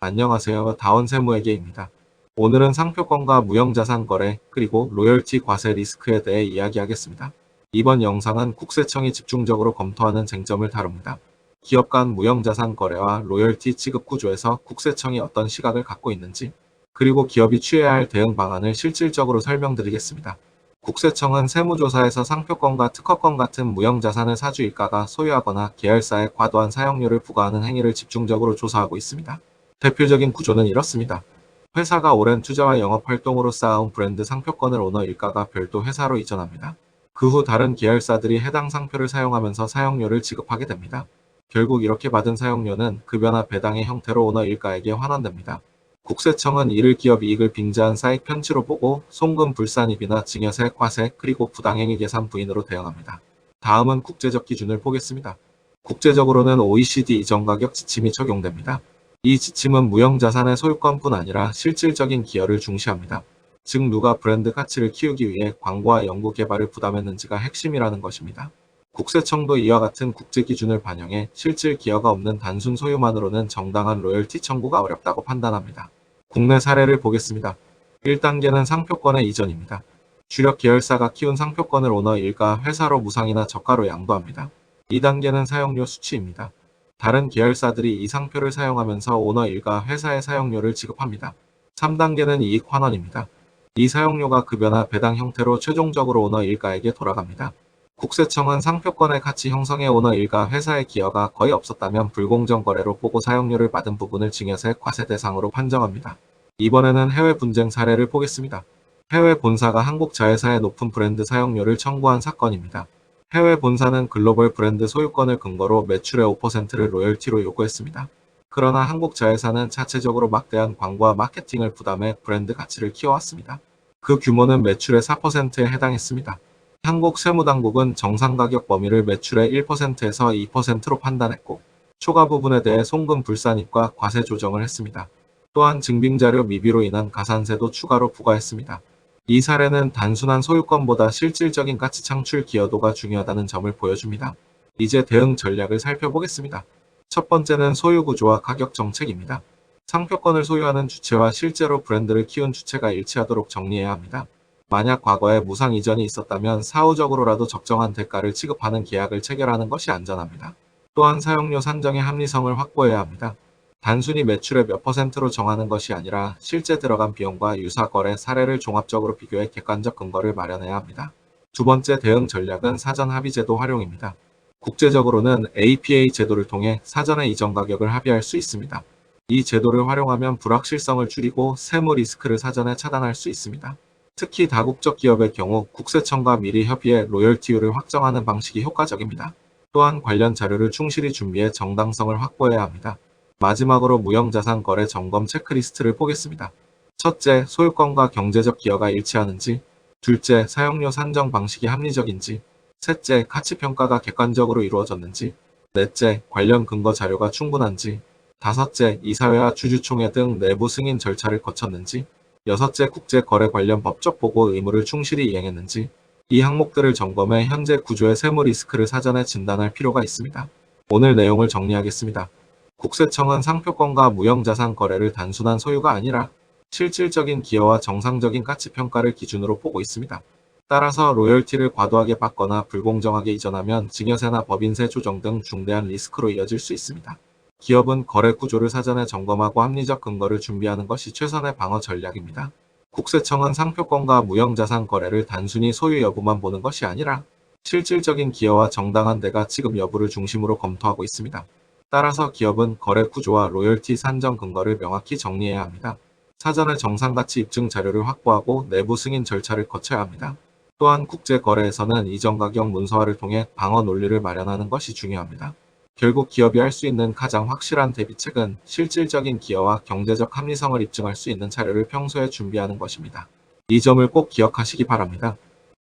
안녕하세요. 다원세무회계입니다. 오늘은 상표권과 무형자산 거래, 그리고 로열티 과세 리스크에 대해 이야기하겠습니다. 이번 영상은 국세청이 집중적으로 검토하는 쟁점을 다룹니다. 기업 간 무형자산 거래와 로열티 지급 구조에서 국세청이 어떤 시각을 갖고 있는지, 그리고 기업이 취해야 할 대응 방안을 실질적으로 설명드리겠습니다. 국세청은 세무조사에서 상표권과 특허권 같은 무형자산을 사주일가가 소유하거나 계열사에 과도한 사용료를 부과하는 행위를 집중적으로 조사하고 있습니다. 대표적인 구조는 이렇습니다. 회사가 오랜 투자와 영업활동으로 쌓아온 브랜드 상표권을 오너 일가가 별도 회사로 이전합니다. 그 후 다른 계열사들이 해당 상표를 사용하면서 사용료를 지급하게 됩니다. 결국 이렇게 받은 사용료는 급여나 배당의 형태로 오너 일가에게 환원됩니다. 국세청은 이를 기업 이익을 빙자한 사익 편취로 보고 송금 불산입이나 증여세, 과세, 그리고 부당행위 계산 부인으로 대응합니다. 다음은 국제적 기준을 보겠습니다. 국제적으로는 OECD 이전가격 지침이 적용됩니다. 이 지침은 무형자산의 소유권뿐 아니라 실질적인 기여를 중시합니다. 즉 누가 브랜드 가치를 키우기 위해 광고와 연구 개발을 부담했는지가 핵심이라는 것입니다. 국세청도 이와 같은 국제 기준을 반영해 실질 기여가 없는 단순 소유만으로는 정당한 로열티 청구가 어렵다고 판단합니다. 국내 사례를 보겠습니다. 1단계는 상표권의 이전입니다. 주력 계열사가 키운 상표권을 오너 일가 회사로 무상이나 저가로 양도합니다. 2단계는 사용료 수취입니다. 다른 계열사들이 이 상표를 사용하면서 오너 일가 회사에 사용료를 지급합니다. 3단계는 이익 환원입니다. 이 사용료가 급여나 배당 형태로 최종적으로 오너 일가에게 돌아갑니다. 국세청은 상표권의 가치 형성에 오너 일가 회사의 기여가 거의 없었다면 불공정 거래로 보고 사용료를 받은 부분을 증여세, 과세 대상으로 판정합니다. 이번에는 해외 분쟁 사례를 보겠습니다. 해외 본사가 한국 자회사에 높은 브랜드 사용료를 청구한 사건입니다. 해외 본사는 글로벌 브랜드 소유권을 근거로 매출의 5%를 로열티로 요구했습니다. 그러나 한국 자회사는 자체적으로 막대한 광고와 마케팅을 부담해 브랜드 가치를 키워왔습니다. 그 규모는 매출의 4%에 해당했습니다. 한국 세무당국은 정상가격 범위를 매출의 1%에서 2%로 판단했고 초과 부분에 대해 송금 불산입과 과세 조정을 했습니다. 또한 증빙자료 미비로 인한 가산세도 추가로 부과했습니다. 이 사례는 단순한 소유권보다 실질적인 가치 창출 기여도가 중요하다는 점을 보여줍니다. 이제 대응 전략을 살펴보겠습니다. 첫 번째는 소유 구조와 가격 정책입니다. 상표권을 소유하는 주체와 실제로 브랜드를 키운 주체가 일치하도록 정리해야 합니다. 만약 과거에 무상 이전이 있었다면 사후적으로라도 적정한 대가를 지급하는 계약을 체결하는 것이 안전합니다. 또한 사용료 산정의 합리성을 확보해야 합니다. 단순히 매출의 몇 %로 정하는 것이 아니라 실제 들어간 비용과 유사 거래 사례를 종합적으로 비교해 객관적 근거를 마련해야 합니다. 두 번째 대응 전략은 사전 합의 제도 활용입니다. 국제적으로는 APA 제도를 통해 사전에 이전 가격을 합의할 수 있습니다. 이 제도를 활용하면 불확실성을 줄이고 세무 리스크를 사전에 차단할 수 있습니다. 특히 다국적 기업의 경우 국세청과 미리 협의해 로열티율을 확정하는 방식이 효과적입니다. 또한 관련 자료를 충실히 준비해 정당성을 확보해야 합니다. 마지막으로 무형자산 거래 점검 체크리스트를 보겠습니다. 첫째, 소유권과 경제적 기여가 일치하는지. 둘째, 사용료 산정 방식이 합리적인지. 셋째, 가치평가가 객관적으로 이루어졌는지. 넷째, 관련 근거 자료가 충분한지. 다섯째, 이사회와 주주총회 등 내부 승인 절차를 거쳤는지. 여섯째, 국제거래 관련 법적 보고 의무를 충실히 이행했는지. 이 항목들을 점검해 현재 구조의 세무 리스크를 사전에 진단할 필요가 있습니다. 오늘 내용을 정리하겠습니다. 국세청은 상표권과 무형자산 거래를 단순한 소유가 아니라 실질적인 기여와 정상적인 가치평가를 기준으로 보고 있습니다. 따라서 로열티를 과도하게 받거나 불공정하게 이전하면 증여세나 법인세 조정 등 중대한 리스크로 이어질 수 있습니다. 기업은 거래 구조를 사전에 점검하고 합리적 근거를 준비하는 것이 최선의 방어 전략입니다. 국세청은 상표권과 무형자산 거래를 단순히 소유 여부만 보는 것이 아니라 실질적인 기여와 정당한 대가 지급 여부를 중심으로 검토하고 있습니다. 따라서 기업은 거래 구조와 로열티 산정 근거를 명확히 정리해야 합니다. 사전에 정상가치 입증 자료를 확보하고 내부 승인 절차를 거쳐야 합니다. 또한 국제거래에서는 이전 가격 문서화를 통해 방어 논리를 마련하는 것이 중요합니다. 결국 기업이 할 수 있는 가장 확실한 대비책은 실질적인 기여와 경제적 합리성을 입증할 수 있는 자료를 평소에 준비하는 것입니다. 이 점을 꼭 기억하시기 바랍니다.